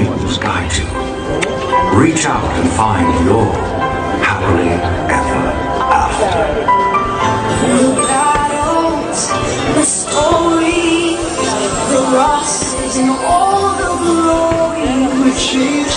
dreams guide you. Reach out and find your happily ever after. The battles, the story, the losses, and all the glory. We chase